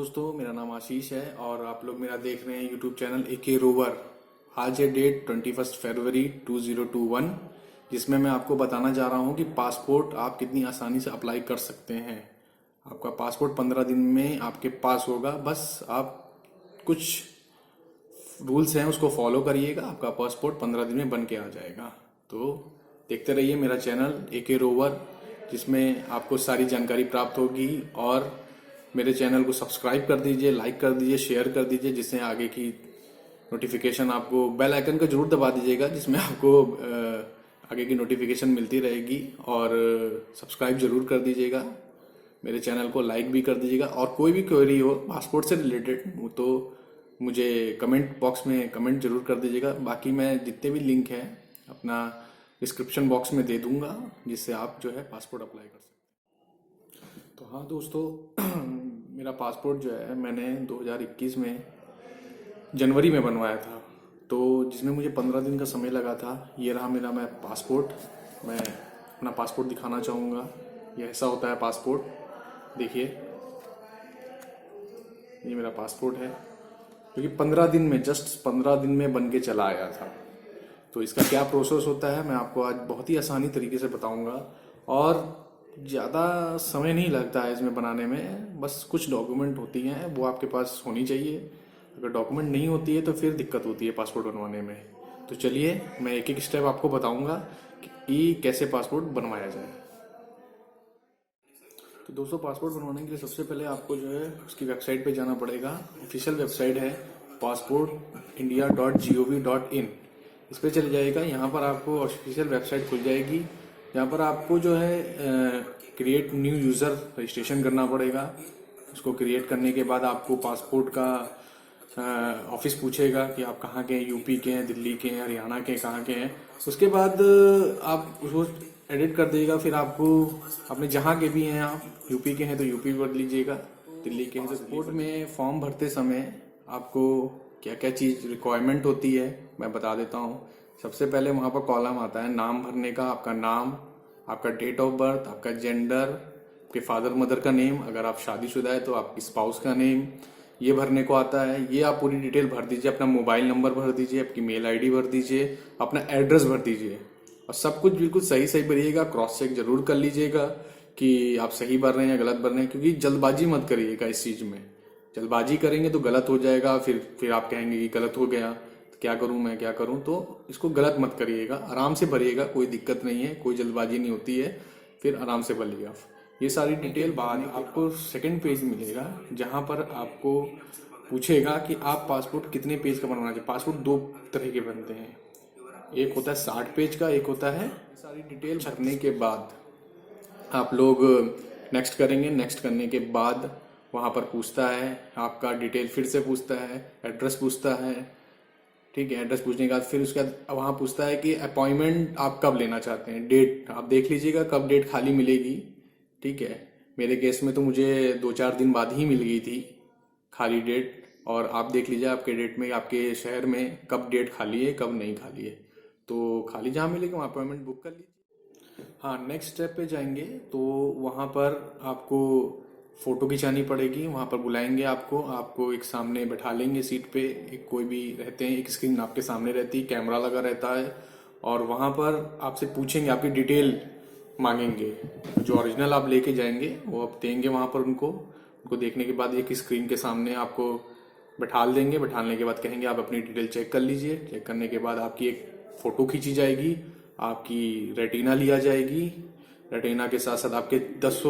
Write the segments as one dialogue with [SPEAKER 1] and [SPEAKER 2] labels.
[SPEAKER 1] दोस्तों, मेरा नाम आशीष है और आप लोग मेरा देख रहे हैं यूट्यूब चैनल एके रोवर। आज है डेट 21 फरवरी 2021, जिसमें मैं आपको बताना जा रहा हूं कि पासपोर्ट आप कितनी आसानी से अप्लाई कर सकते हैं। आपका पासपोर्ट 15 दिन में आपके पास होगा। बस आप कुछ रूल्स हैं उसको फॉलो करिएगा, आपका पासपोर्ट 15 दिन में बन के आ जाएगा। तो देखते रहिए मेरा चैनल एके रोवर, जिसमें आपको सारी जानकारी प्राप्त होगी। और मेरे चैनल को सब्सक्राइब कर दीजिए, लाइक कर दीजिए, शेयर कर दीजिए, जिससे आगे की नोटिफिकेशन आपको, बेल आइकन को जरूर दबा दीजिएगा जिसमें आपको आगे की नोटिफिकेशन मिलती रहेगी। और सब्सक्राइब जरूर कर दीजिएगा, मेरे चैनल को लाइक भी कर दीजिएगा। और कोई भी क्वेरी हो पासपोर्ट से रिलेटेड तो मुझे कमेंट बॉक्स में कमेंट जरूर कर दीजिएगा। बाकी मैं जितने भी लिंक हैं अपना डिस्क्रिप्शन बॉक्स में दे दूंगा, जिससे आप जो है पासपोर्ट अप्लाई कर सकते हैं। तो हाँ दोस्तों, मेरा पासपोर्ट जो है मैंने 2021 में जनवरी में बनवाया था, तो जिसमें मुझे 15 दिन का समय लगा था। ये रहा मेरा मैं पासपोर्ट। मैं अपना पासपोर्ट दिखाना चाहूँगा। ये ऐसा होता है पासपोर्ट, देखिए ये मेरा पासपोर्ट है, क्योंकि 15 दिन में, जस्ट 15 दिन में बन के चला आया था। तो इसका क्या प्रोसेस होता है मैं आपको आज बहुत ही आसानी तरीके से बताऊंगा। और ज़्यादा समय नहीं लगता है इसमें बनाने में, बस कुछ डॉक्यूमेंट होती हैं वो आपके पास होनी चाहिए। अगर डॉक्यूमेंट नहीं होती है तो फिर दिक्कत होती है पासपोर्ट बनवाने में। तो चलिए मैं एक एक स्टेप आपको बताऊंगा कि कैसे पासपोर्ट बनवाया जाए। तो दोस्तों, पासपोर्ट बनवाने के लिए सबसे पहले आपको जो है उसकी वेबसाइट पे जाना पड़ेगा। ऑफिशियल वेबसाइट है passportindia.gov.in। इस पर चले जाएगा। यहाँ पर आपको ऑफिशियल वेबसाइट खुल जाएगी। यहाँ पर आपको जो है क्रिएट न्यू यूज़र रजिस्ट्रेशन करना पड़ेगा। उसको क्रिएट करने के बाद आपको पासपोर्ट का ऑफिस पूछेगा कि आप कहाँ के हैं, यूपी के हैं, दिल्ली के हैं, हरियाणा के, कहाँ के हैं। उसके बाद आप उसको एडिट कर देगा। फिर आपको अपने जहाँ के भी हैं, आप यूपी के हैं तो यूपी भर लीजिएगा, दिल्ली के हैं तो पासपोर्ट में फॉर्म भरते समय आपको क्या क्या चीज़ रिक्वायरमेंट होती है मैं बता देता हूँ। सबसे पहले वहाँ पर कॉलम आता है नाम भरने का। आपका नाम, आपका डेट ऑफ बर्थ, आपका जेंडर, आपके फादर मदर का नेम, अगर आप शादीशुदा है तो आपकी स्पाउस का नेम, ये भरने को आता है। ये आप पूरी डिटेल भर दीजिए। अपना मोबाइल नंबर भर दीजिए, आपकी मेल आईडी भर दीजिए, अपना एड्रेस भर दीजिए। और सब कुछ बिल्कुल सही सही भरिएगा। क्रॉस चेक जरूर कर लीजिएगा कि आप सही भर रहे हैं या गलत भर रहे हैं, क्योंकि जल्दबाजी मत करिएगा इस चीज़ में। जल्दबाजी करेंगे तो गलत हो जाएगा। फिर आप कहेंगे कि गलत हो गया, तो क्या करूं, मैं क्या करूं। तो इसको गलत मत करिएगा, आराम से भरिएगा, कोई दिक्कत नहीं है, कोई जल्दबाजी नहीं होती है। फिर आराम से भरिएगा। ये सारी डिटेल बाद आपको सेकंड पेज मिलेगा, जहां पर आपको पूछेगा कि आप पासपोर्ट कितने पेज का बनवाना चाहिए। पासपोर्ट दो तरह के बनते हैं, एक होता है 60 पेज का, एक होता है। सारी डिटेल भरने के बाद आप लोग नेक्स्ट करेंगे। नेक्स्ट करने के बाद वहाँ पर पूछता है आपका डिटेल, फिर से पूछता है, एड्रेस पूछता है। ठीक है, एड्रेस पूछने के बाद फिर उसके बाद वहाँ पूछता है कि अपॉइंटमेंट आप कब लेना चाहते हैं। डेट आप देख लीजिएगा कब डेट खाली मिलेगी। ठीक है, मेरे केस में तो मुझे 2-4 दिन बाद ही मिल गई थी खाली डेट। और आप देख लीजिए आपके डेट में, आपके शहर में कब डेट खाली है, कब नहीं खाली है। तो खाली जहाँ मिलेगा वहाँ अपॉइंटमेंट बुक कर लीजिए। हाँ, नेक्स्ट स्टेप पे जाएंगे तो वहाँ पर आपको फ़ोटो खिंचानी पड़ेगी। वहाँ पर बुलाएंगे आपको एक सामने बैठा लेंगे सीट पे। एक कोई भी रहते हैं, एक स्क्रीन आपके सामने रहती है, कैमरा लगा रहता है। और वहाँ पर आपसे पूछेंगे, आपकी डिटेल मांगेंगे। जो ओरिजिनल आप लेके जाएंगे वो आप देंगे वहाँ पर उनको देखने के बाद एक स्क्रीन के सामने आपको बैठाल देंगे। बैठाने के बाद कहेंगे आप अपनी डिटेल चेक कर लीजिए। चेक करने के बाद आपकी एक फ़ोटो खींची जाएगी, आपकी रेटिना लिया जाएगी। रेटिना के साथ साथ आपके 10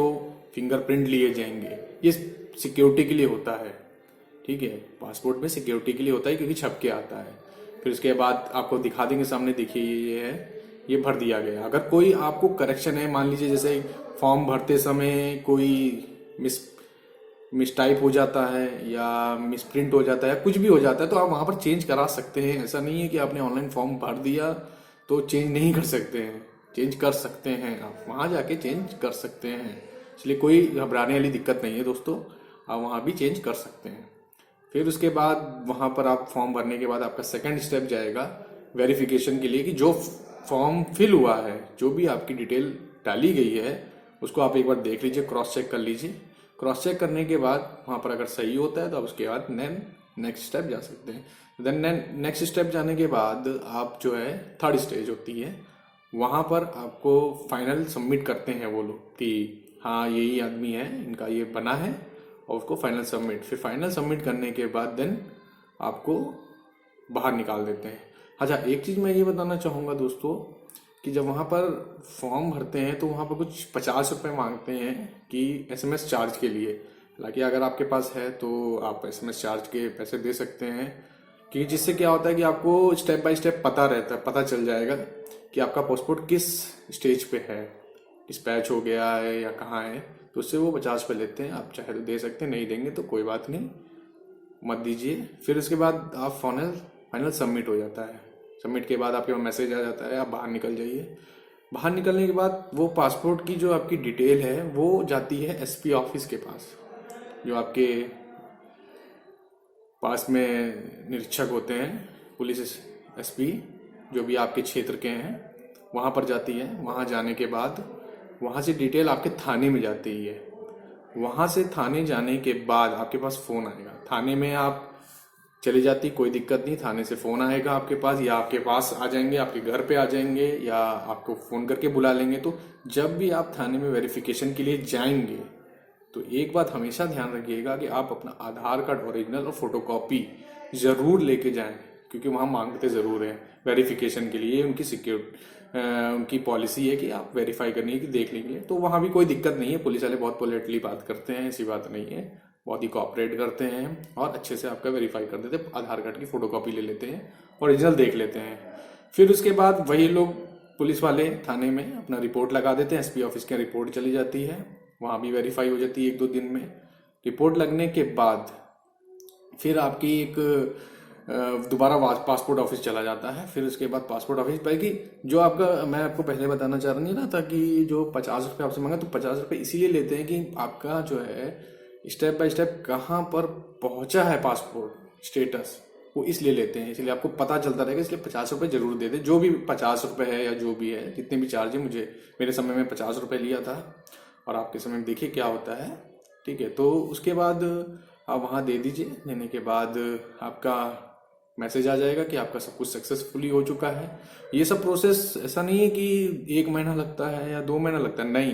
[SPEAKER 1] फिंगरप्रिंट लिए जाएंगे। ये सिक्योरिटी के लिए होता है। ठीक है, पासपोर्ट में सिक्योरिटी के लिए होता है, क्योंकि छप के आता है। फिर उसके बाद आपको दिखा देंगे सामने, देखिए ये है, ये भर दिया गया। अगर कोई आपको करेक्शन है, मान लीजिए जैसे फॉर्म भरते समय कोई मिसटाइप हो जाता है या मिसप्रिंट हो जाता है या कुछ भी हो जाता है, तो आप वहाँ पर चेंज करा सकते हैं। ऐसा नहीं है कि आपने ऑनलाइन फॉर्म भर दिया तो चेंज नहीं कर सकते हैं, चेंज कर सकते हैं। आप वहाँ जाके चेंज कर सकते हैं, इसलिए कोई घबराने वाली दिक्कत नहीं है दोस्तों, आप वहाँ भी चेंज कर सकते हैं। फिर उसके बाद वहाँ पर आप फॉर्म भरने के बाद आपका सेकंड स्टेप जाएगा वेरिफिकेशन के लिए, कि जो फॉर्म फिल हुआ है, जो भी आपकी डिटेल डाली गई है, उसको आप एक बार देख लीजिए, क्रॉस चेक कर लीजिए। क्रॉस चेक करने के बाद वहाँ पर अगर सही होता है तो आप उसके बाद नेक्स्ट स्टेप जा सकते हैं। देन नेक्स्ट स्टेप जाने के बाद आप जो है थर्ड स्टेज होती है, वहाँ पर आपको फाइनल सबमिट करते हैं वो लोग कि हाँ यही आदमी है, इनका ये बना है, और उसको फाइनल सबमिट। फिर फाइनल सबमिट करने के बाद देन आपको बाहर निकाल देते हैं। अच्छा, एक चीज़ मैं ये बताना चाहूँगा दोस्तों कि जब वहाँ पर फॉर्म भरते हैं तो वहाँ पर कुछ 50 रुपये मांगते हैं कि SMS चार्ज के लिए। हालांकि अगर आपके पास है तो आप SMS चार्ज के पैसे दे सकते हैं, कि जिससे क्या होता है कि आपको स्टेप बाय स्टेप पता रहता है, पता चल जाएगा कि आपका पासपोर्ट किस स्टेज पे है, डिस्पैच हो गया है या कहाँ है। तो उससे वो 50 पे लेते हैं। आप चाहे तो दे सकते हैं, नहीं देंगे तो कोई बात नहीं, मत दीजिए। फिर उसके बाद आप फाइनल सबमिट हो जाता है। सबमिट के बाद आपके पास मैसेज आ जाता है, आप बाहर निकल जाइए। बाहर निकलने के बाद वो पासपोर्ट की जो आपकी डिटेल है वो जाती है SP ऑफिस के पास, जो आपके पास में निरीक्षक होते हैं, पुलिस SP, जो भी आपके क्षेत्र के हैं, वहाँ पर जाती है। वहाँ जाने के बाद वहाँ से डिटेल आपके थाने में जाती है। वहाँ से थाने जाने के बाद आपके पास फ़ोन आएगा। थाने में आप चली जाती, कोई दिक्कत नहीं, थाने से फ़ोन आएगा आपके पास, या आपके पास आ जाएंगे, आपके घर पे आ जाएंगे, या आपको फ़ोन करके बुला लेंगे। तो जब भी आप थाने में वेरिफिकेशन के लिए जाएंगे तो एक बात हमेशा ध्यान रखिएगा कि आप अपना आधार कार्ड ओरिजिनल और फोटोकॉपी ज़रूर लेके जाएं, क्योंकि वहाँ मांगते ज़रूर हैं वेरिफिकेशन के लिए। उनकी पॉलिसी है कि आप वेरीफाई करनी है, कि देख लेंगे। तो वहाँ भी कोई दिक्कत नहीं है, पुलिस वाले बहुत पोलाइटली बात करते हैं, ऐसी बात नहीं है, बहुत ही कोऑपरेट करते हैं और अच्छे से आपका वेरीफाई कर देते हैं। आधार कार्ड की फोटोकॉपी ले लेते हैं, ओरिजिनल देख लेते हैं। फिर उसके बाद वही लोग पुलिस वाले थाने में अपना रिपोर्ट लगा देते हैं। SP ऑफिस की रिपोर्ट चली जाती है, वहाँ भी वेरीफाई हो जाती है 1-2 दिन में। रिपोर्ट लगने के बाद फिर आपकी एक दोबारा पासपोर्ट ऑफिस चला जाता है। फिर उसके बाद पासपोर्ट ऑफिस पर कि जो आपका, मैं आपको पहले बताना चाह रहा नहीं ना था कि जो 50 रुपये आपसे मांगा, तो 50 रुपये इसीलिए लेते हैं कि आपका जो है स्टेप बाय स्टेप कहाँ पर पहुँचा है पासपोर्ट स्टेटस, वो इसलिए लेते हैं, इसलिए आपको पता चलता रहेगा। इसलिए 50 रुपये जरूर दे दें, जो भी 50 रुपये है या जो भी है, जितने भी चार्ज है। मेरे समय में 50 रुपये लिया था, और आपके समय में देखिए क्या होता है। ठीक है, तो उसके बाद आप वहाँ दे दीजिए। देने के बाद आपका मैसेज आ जाएगा कि आपका सब कुछ सक्सेसफुली हो चुका है। ये सब प्रोसेस ऐसा नहीं है कि 1 महीना लगता है या 2 महीना लगता है, नहीं,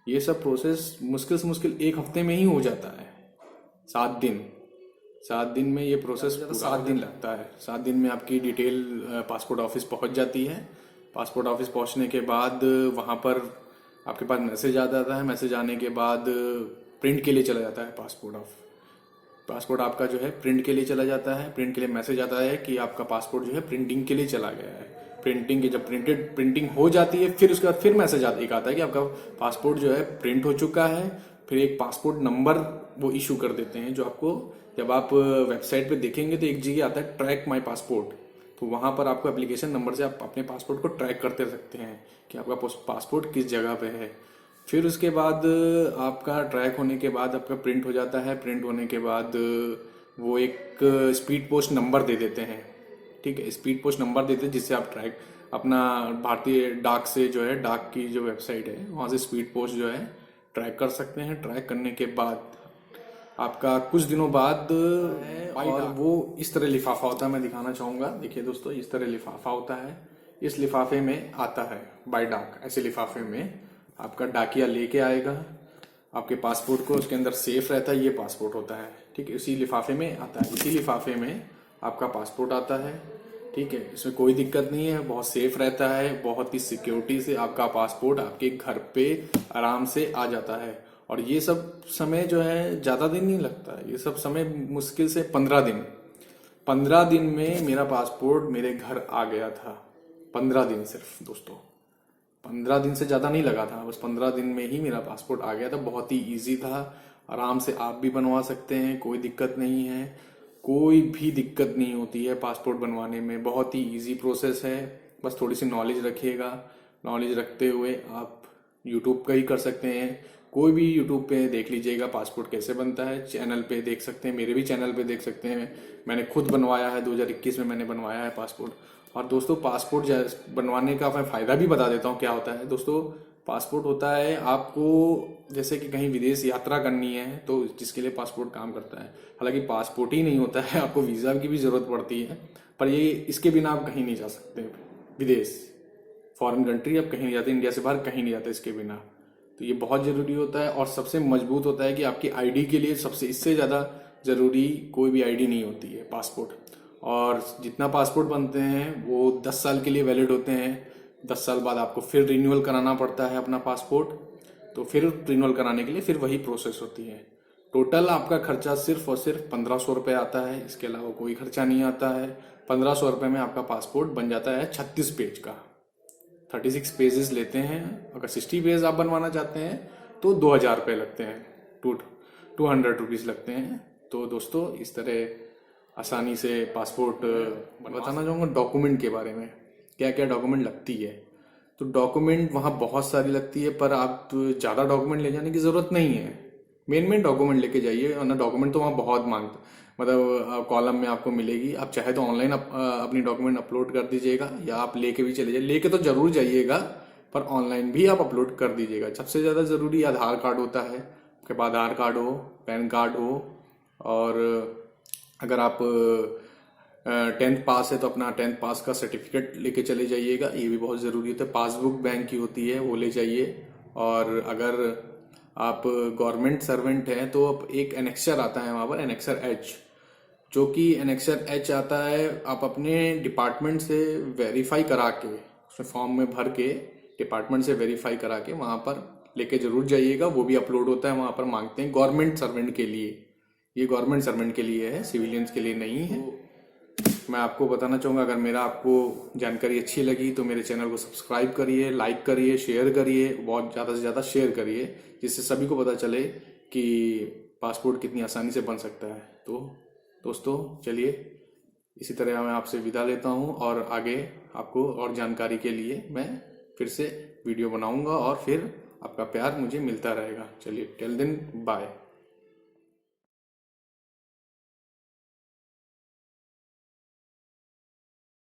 [SPEAKER 1] ये सब प्रोसेस मुश्किल से मुश्किल 1 हफ्ते में ही हो जाता है। 7 दिन में ये प्रोसेस, 7 दिन लगता है। 7 दिन में आपकी डिटेल पासपोर्ट ऑफिस पहुंच जाती है। पासपोर्ट ऑफिस पहुंचने के बाद वहाँ पर आपके पास मैसेज आ जाता है। मैसेज आने के बाद प्रिंट के लिए चला जाता है पासपोर्ट आपका जो है प्रिंट के लिए चला जाता है। प्रिंट के लिए मैसेज आता है कि आपका पासपोर्ट जो है प्रिंटिंग के लिए चला गया है। प्रिंटिंग की जब प्रिंटिंग हो जाती है, फिर उसके बाद फिर मैसेज आता है कि आपका पासपोर्ट जो है प्रिंट हो चुका है। फिर एक पासपोर्ट नंबर वो इशू कर देते हैं, जो आपको जब आप वेबसाइट पे देखेंगे तो एक जगह आता है ट्रैक माई पासपोर्ट, तो वहाँ पर आपको एप्लीकेशन नंबर से आप अपने पासपोर्ट को ट्रैक करते सकते हैं कि आपका पासपोर्ट किस जगह पे है। फिर उसके बाद आपका ट्रैक होने के बाद आपका प्रिंट हो जाता है। प्रिंट होने के बाद वो एक स्पीड पोस्ट नंबर दे देते हैं। ठीक है, स्पीड पोस्ट नंबर देते हैं, जिससे आप ट्रैक अपना भारतीय डाक से जो है, डाक की जो वेबसाइट है वहाँ से स्पीड पोस्ट जो है ट्रैक कर सकते हैं। ट्रैक करने के बाद आपका कुछ दिनों बाद और वो इस तरह लिफाफा होता है, मैं दिखाना चाहूँगा। देखिए दोस्तों, इस तरह लिफाफा होता है। इस लिफाफे में आता है बाय डाक। ऐसे लिफाफे में आपका डाकिया लेके आएगा आपके पासपोर्ट को, उसके अंदर सेफ रहता है, ये पासपोर्ट होता है। ठीक है, इसी लिफाफे में आता है। इसी लिफाफे में आपका पासपोर्ट आता है। ठीक है, इसमें कोई दिक्कत नहीं है, बहुत सेफ रहता है, बहुत ही सिक्योरिटी से आपका पासपोर्ट आपके घर पे आराम से आ जाता है। और ये सब समय जो है ज़्यादा दिन नहीं लगता है, ये सब समय मुश्किल से 15 दिन में मेरा पासपोर्ट मेरे घर आ गया था। 15 दिन सिर्फ दोस्तों, 15 दिन से ज़्यादा नहीं लगा था, बस 15 दिन में ही मेरा पासपोर्ट आ गया था। बहुत ही इजी था, आराम से आप भी बनवा सकते हैं, कोई दिक्कत नहीं है, कोई भी दिक्कत नहीं होती है पासपोर्ट बनवाने में। बहुत ही इजी प्रोसेस है, बस थोड़ी सी नॉलेज रखिएगा। नॉलेज रखते हुए आप यूट्यूब का ही कर सकते हैं, कोई भी यूट्यूब पे देख लीजिएगा पासपोर्ट कैसे बनता है। चैनल पे देख सकते हैं, मेरे भी चैनल पे देख सकते हैं, मैंने खुद बनवाया है, 2021 में मैंने बनवाया है पासपोर्ट। और दोस्तों, पासपोर्ट बनवाने का मैं फ़ायदा भी बता देता हूँ क्या होता है। दोस्तों, पासपोर्ट होता है आपको, जैसे कि कहीं विदेश यात्रा करनी है तो जिसके लिए पासपोर्ट काम करता है। हालांकि पासपोर्ट ही नहीं होता है, आपको वीज़ा की भी ज़रूरत पड़ती है, पर ये इसके बिना आप कहीं नहीं जा सकते विदेश, फॉरेन कंट्री आप कहीं नहीं जाते, इंडिया से बाहर कहीं नहीं जाते इसके बिना। तो ये बहुत ज़रूरी होता है और सबसे मजबूत होता है कि आपकी आईडी के लिए सबसे इससे ज़्यादा ज़रूरी कोई भी आईडी नहीं होती है पासपोर्ट। और जितना पासपोर्ट बनते हैं वो 10 साल के लिए वैलिड होते हैं। 10 साल बाद आपको फिर रिन्यूअल कराना पड़ता है अपना पासपोर्ट, तो फिर रिन्यूअल कराने के लिए फिर वही प्रोसेस होती है। टोटल आपका खर्चा सिर्फ और सिर्फ 1500 रुपये आता है, इसके अलावा कोई खर्चा नहीं आता है। 1500 रुपये में आपका पासपोर्ट बन जाता है 36 पेज का। 36 पेजेस लेते हैं। अगर 60 पेज आप बनवाना चाहते हैं तो 2000 रुपये लगते हैं, 200 रुपीज़ लगते हैं। तो दोस्तों इस तरह आसानी से पासपोर्ट बताना चाहूँगा। डॉक्यूमेंट के बारे में, क्या क्या डॉक्यूमेंट लगती है, तो डॉक्यूमेंट वहाँ बहुत सारी लगती है, पर आप ज़्यादा डॉक्यूमेंट ले जाने की ज़रूरत नहीं है। मेन डॉक्यूमेंट लेके जाइए, वरना डॉक्यूमेंट तो वहाँ बहुत मांगता, मतलब कॉलम में आपको मिलेगी। आप चाहे तो ऑनलाइन अपनी डॉक्यूमेंट अपलोड कर दीजिएगा, या आप लेके भी चले जाइए। लेके तो जरूर जाइएगा, पर ऑनलाइन भी आप अपलोड कर दीजिएगा। सबसे ज़्यादा ज़रूरी आधार कार्ड होता है, आपके पास आधार कार्ड हो, पैन कार्ड हो, और अगर आप 10th पास है तो अपना 10th पास का सर्टिफिकेट लेके चले जाइएगा, ये भी बहुत ज़रूरी होता है। पासबुक बैंक की होती है वो ले जाइए। और अगर आप गवर्नमेंट सर्वेंट हैं तो आप एक एनेक्सर आता है वहाँ पर, एनेक्सर एच, जो कि एनेक्सर एच आता है, आप अपने डिपार्टमेंट से वेरीफाई करा के, उसमें फॉर्म में भर के डिपार्टमेंट से वेरीफाई करा के वहाँ पर लेके जरूर जाइएगा। वो भी अपलोड होता है वहाँ पर, मांगते हैं गवर्नमेंट सर्वेंट के लिए। ये गवर्नमेंट सर्वेंट के लिए है, सिविलियंस के लिए नहीं है। मैं आपको बताना चाहूँगा, अगर मेरा आपको जानकारी अच्छी लगी तो मेरे चैनल को सब्सक्राइब करिए, लाइक करिए, शेयर करिए, बहुत ज़्यादा से ज़्यादा शेयर करिए, जिससे सभी को पता चले कि पासपोर्ट कितनी आसानी से बन सकता है। तो दोस्तों चलिए, इसी तरह मैं आपसे विदा लेता हूँ, और आगे आपको और जानकारी के लिए मैं फिर से वीडियो बनाऊँगा, और फिर आपका प्यार मुझे मिलता रहेगा। चलिए, टिल देन बाय।